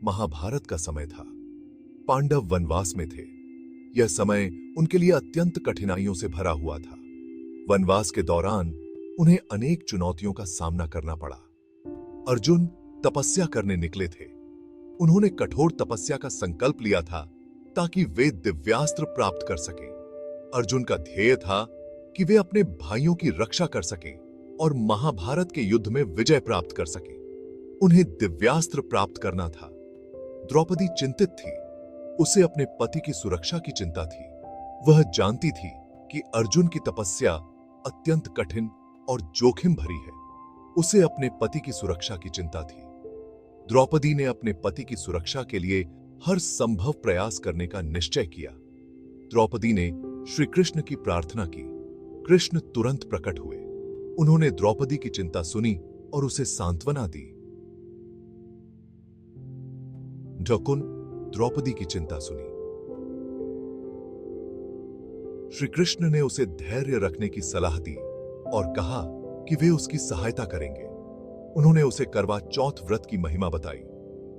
महाभारत का समय था। पांडव वनवास में थे। यह समय उनके लिए अत्यंत कठिनाइयों से भरा हुआ था। वनवास के दौरान उन्हें अनेक चुनौतियों का सामना करना पड़ा। अर्जुन तपस्या करने निकले थे। उन्होंने कठोर तपस्या का संकल्प लिया था ताकि वे दिव्यास्त्र प्राप्त कर सकें। अर्जुन का ध्येय था कि वे अपने भाइयों की रक्षा कर सकें और महाभारत के युद्ध में विजय प्राप्त कर सकें। उन्हें दिव्यास्त्र प्राप्त करना था। द्रौपदी चिंतित थी। उसे अपने पति की सुरक्षा की चिंता थी। वह जानती थी कि अर्जुन की तपस्या अत्यंत कठिन और जोखिम भरी है। उसे अपने पति की सुरक्षा की चिंता थी। द्रौपदी ने अपने पति की सुरक्षा के लिए हर संभव प्रयास करने का निश्चय किया। द्रौपदी ने श्री कृष्ण की प्रार्थना की। कृष्ण तुरंत प्रकट हुए। उन्होंने द्रौपदी की चिंता सुनी और उसे सांत्वना दी। ढकुन द्रौपदी की चिंता सुनी। श्री कृष्ण ने उसे धैर्य रखने की सलाह दी और कहा कि वे उसकी सहायता करेंगे। उन्होंने उसे करवा चौथ व्रत की महिमा बताई।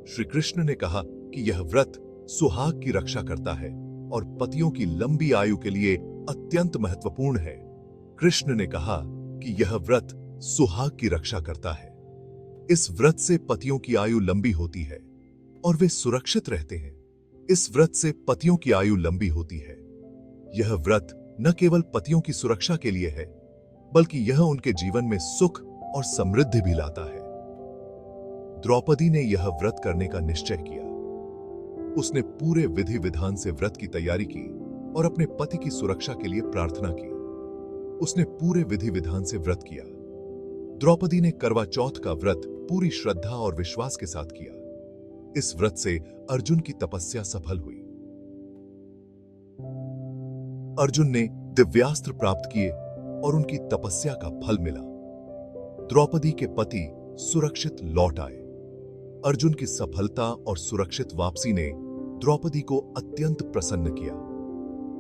श्री कृष्ण ने कहा कि यह व्रत सुहाग की रक्षा करता है और पतियों की लंबी आयु के लिए अत्यंत महत्वपूर्ण है। कृष्ण ने कहा कि यह व्रत सुहाग की रक्षा करता है। इस व्रत से पतियों की आयु लंबी होती है और वे सुरक्षित रहते हैं। इस व्रत से पतियों की आयु लंबी होती है। यह व्रत न केवल पतियों की सुरक्षा के लिए है, बल्कि यह उनके जीवन में सुख और समृद्धि भी लाता है। द्रौपदी ने यह व्रत करने का निश्चय किया। उसने पूरे विधि विधान से व्रत की तैयारी की और अपने पति की सुरक्षा के लिए प्रार्थना की। उसने पूरे विधि विधान से व्रत किया। द्रौपदी ने करवा चौथ का व्रत पूरी श्रद्धा और विश्वास के साथ किया। इस व्रत से अर्जुन की तपस्या सफल हुई। अर्जुन ने दिव्यास्त्र प्राप्त किए और उनकी तपस्या का फल मिला। द्रौपदी के पति सुरक्षित लौट आए। अर्जुन की सफलता और सुरक्षित वापसी ने द्रौपदी को अत्यंत प्रसन्न किया।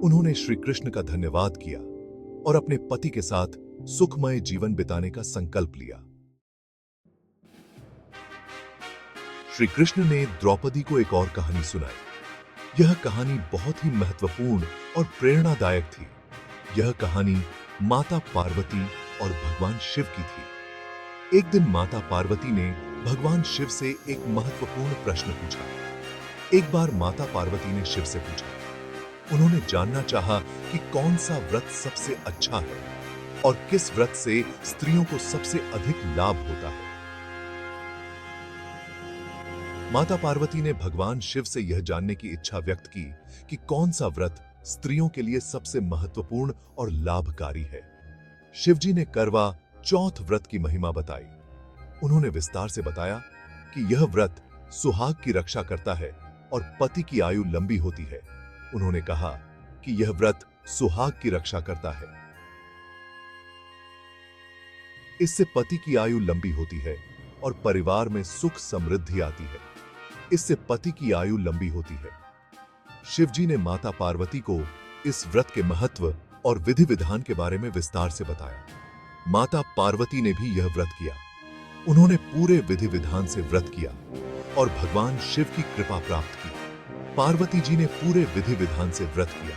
उन्होंने श्री कृष्ण का धन्यवाद किया और अपने पति के साथ सुखमय जीवन बिताने का संकल्प लिया। श्री कृष्ण ने द्रौपदी को एक और कहानी सुनाई। यह कहानी बहुत ही महत्वपूर्ण और प्रेरणादायक थी। यह कहानी माता पार्वती और भगवान शिव की थी। एक दिन माता पार्वती ने भगवान शिव से एक महत्वपूर्ण प्रश्न पूछा। एक बार माता पार्वती ने शिव से पूछा। उन्होंने जानना चाहा कि कौन सा व्रत सबसे अच्छा है और किस व्रत से स्त्रियों को सबसे अधिक लाभ होता है। माता पार्वती ने भगवान शिव से यह जानने की इच्छा व्यक्त की कि कौन सा व्रत स्त्रियों के लिए सबसे महत्वपूर्ण और लाभकारी है। शिवजी ने करवा चौथ व्रत की महिमा बताई। उन्होंने विस्तार से बताया कि यह व्रत सुहाग की रक्षा करता है और पति की आयु लंबी होती है। उन्होंने कहा कि यह व्रत सुहाग की रक्षा करता है। इससे पति की आयु लंबी होती है और परिवार में सुख समृद्धि आती है। इससे पति की आयु लंबी होती है। शिवजी ने माता पार्वती को इस व्रत के महत्व और विधि विधान के बारे में विस्तार से बताया। माता पार्वती ने भी यह व्रत किया। उन्होंने पूरे विधि विधान से व्रत किया और भगवान शिव की कृपा प्राप्त की। पार्वती जी ने पूरे विधि विधान से व्रत किया।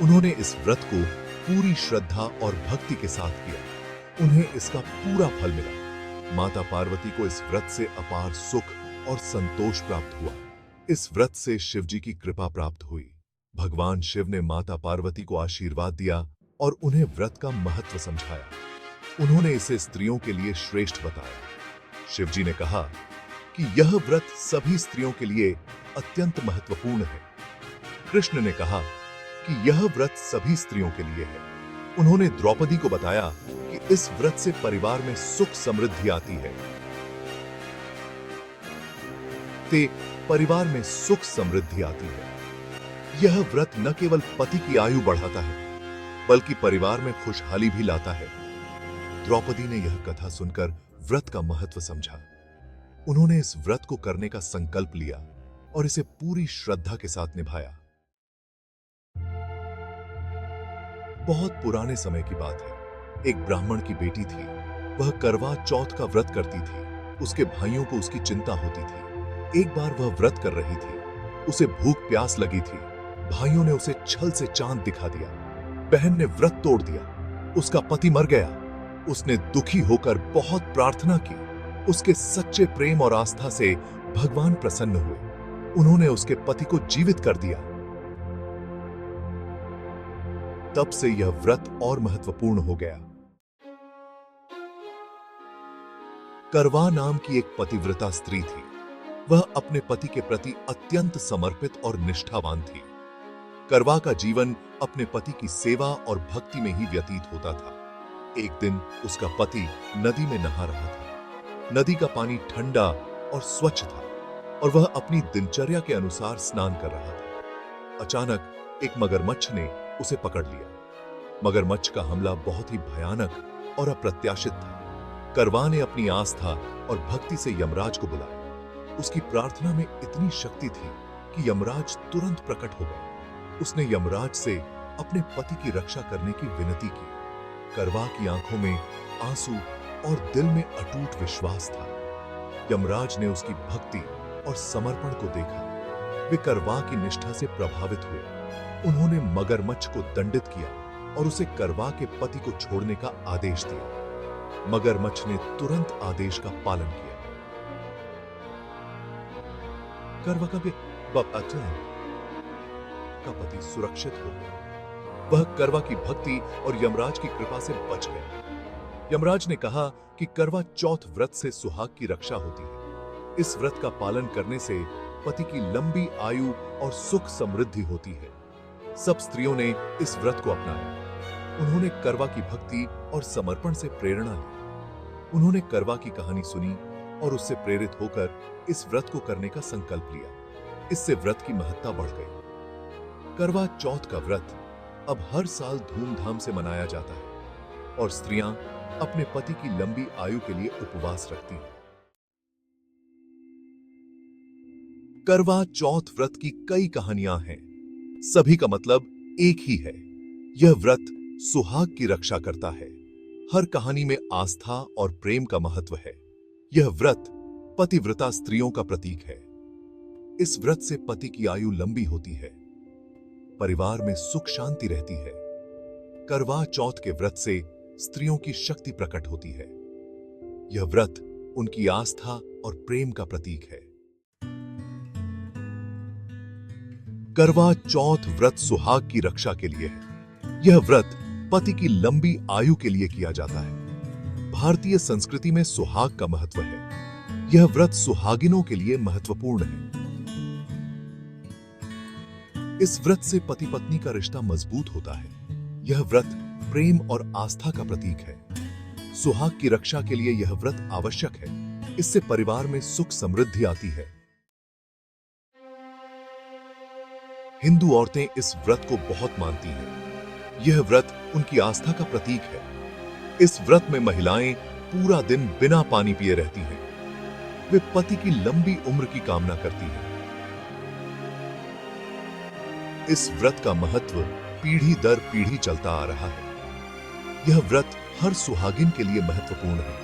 उन्होंने इस व्रत को पूरी श्रद्धा और भक्ति के साथ किया। उन्हें इसका पूरा फल मिला। माता पार्वती को इस व्रत से अपार सुख और संतोष प्राप्त हुआ। इस व्रत से शिवजी की कृपा प्राप्त हुई। भगवान शिव ने माता पार्वती को आशीर्वाद दिया और उन्हें व्रत का महत्व समझाया। उन्होंने इसे स्त्रियों के लिए श्रेष्ठ बताया। शिवजी ने कहा कि यह व्रत सभी स्त्रियों के लिए अत्यंत महत्वपूर्ण है। कृष्ण ने कहा कि यह व्रत सभी स्त्रियों के लिए है। उन्होंने द्रौपदी को बताया कि इस व्रत से परिवार में सुख समृद्धि आती है। परिवार में सुख समृद्धि आती है। यह व्रत न केवल पति की आयु बढ़ाता है, बल्कि परिवार में खुशहाली भी लाता है। द्रौपदी ने यह कथा सुनकर व्रत का महत्व समझा। उन्होंने इस व्रत को करने का संकल्प लिया और इसे पूरी श्रद्धा के साथ निभाया। बहुत पुराने समय की बात है। एक ब्राह्मण की बेटी थी। वह करवा चौथ का व्रत करती थी। उसके भाइयों को उसकी चिंता होती थी। एक बार वह व्रत कर रही थी। उसे भूख प्यास लगी थी। भाइयों ने उसे छल से चांद दिखा दिया। बहन ने व्रत तोड़ दिया। उसका पति मर गया। उसने दुखी होकर बहुत प्रार्थना की। उसके सच्चे प्रेम और आस्था से भगवान प्रसन्न हुए। उन्होंने उसके पति को जीवित कर दिया। तब से यह व्रत और महत्वपूर्ण हो गया। करवा नाम की एक पतिव्रता स्त्री थी। वह अपने पति के प्रति अत्यंत समर्पित और निष्ठावान थी। करवा का जीवन अपने पति की सेवा और भक्ति में ही व्यतीत होता था। एक दिन उसका पति नदी में नहा रहा था। नदी का पानी ठंडा और स्वच्छ था और वह अपनी दिनचर्या के अनुसार स्नान कर रहा था। अचानक एक मगरमच्छ ने उसे पकड़ लिया। मगरमच्छ का हमला बहुत ही भयानक और अप्रत्याशित था। करवा ने अपनी आस्था और भक्ति से यमराज को बुलाया। उसकी प्रार्थना में इतनी शक्ति थी कि यमराज तुरंत प्रकट हो गए। उसने यमराज से अपने पति की रक्षा करने की विनती की। करवा की आंखों में आंसू और दिल में अटूट विश्वास था। यमराज ने उसकी भक्ति और समर्पण को देखा। वे करवा की निष्ठा से प्रभावित हुए। उन्होंने मगरमच्छ को दंडित किया और उसे करवा के पति को छोड़ने का आदेश दिया। मगरमच्छ ने तुरंत आदेश का पालन किया। करवा का पति सुरक्षित हो गया। वह करवा की भक्ति और यमराज की कृपा से बच गया। यमराज ने कहा कि करवा चौथ व्रत से सुहाग की रक्षा होती है। इस व्रत का पालन करने से पति की लंबी आयु और सुख समृद्धि होती है। सब स्त्रियों ने इस व्रत को अपनाया। उन्होंने करवा की भक्ति और समर्पण से प्रेरणा ली। उन्होंने करवा की कहानी सुनी और उससे प्रेरित होकर इस व्रत को करने का संकल्प लिया। इससे व्रत की महत्ता बढ़ गई। करवा चौथ का व्रत अब हर साल धूमधाम से मनाया जाता है और स्त्रियां अपने पति की लंबी आयु के लिए उपवास रखती हैं। करवा चौथ व्रत की कई कहानियां हैं। सभी का मतलब एक ही है। यह व्रत सुहाग की रक्षा करता है। हर कहानी में आस्था और प्रेम का महत्व है। यह व्रत पतिव्रता स्त्रियों का प्रतीक है। इस व्रत से पति की आयु लंबी होती है। परिवार में सुख शांति रहती है। करवा चौथ के व्रत से स्त्रियों की शक्ति प्रकट होती है। यह व्रत उनकी आस्था और प्रेम का प्रतीक है। करवा चौथ व्रत सुहाग की रक्षा के लिए है। यह व्रत पति की लंबी आयु के लिए किया जाता है। भारतीय संस्कृति में सुहाग का महत्व है। यह व्रत सुहागिनों के लिए महत्वपूर्ण है। इस व्रत से पति पत्नी का रिश्ता मजबूत होता है। यह व्रत प्रेम और आस्था का प्रतीक है। सुहाग की रक्षा के लिए यह व्रत आवश्यक है। इससे परिवार में सुख समृद्धि आती है। हिंदू औरतें इस व्रत को बहुत मानती हैं। यह व्रत उनकी आस्था का प्रतीक है। इस व्रत में महिलाएं पूरा दिन बिना पानी पिए रहती हैं। वे पति की लंबी उम्र की कामना करती हैं। इस व्रत का महत्व पीढ़ी दर पीढ़ी चलता आ रहा है। यह व्रत हर सुहागिन के लिए महत्वपूर्ण है।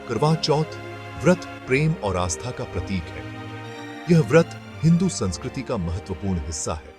करवा चौथ व्रत प्रेम और आस्था का प्रतीक है। यह व्रत हिंदू संस्कृति का महत्वपूर्ण हिस्सा है।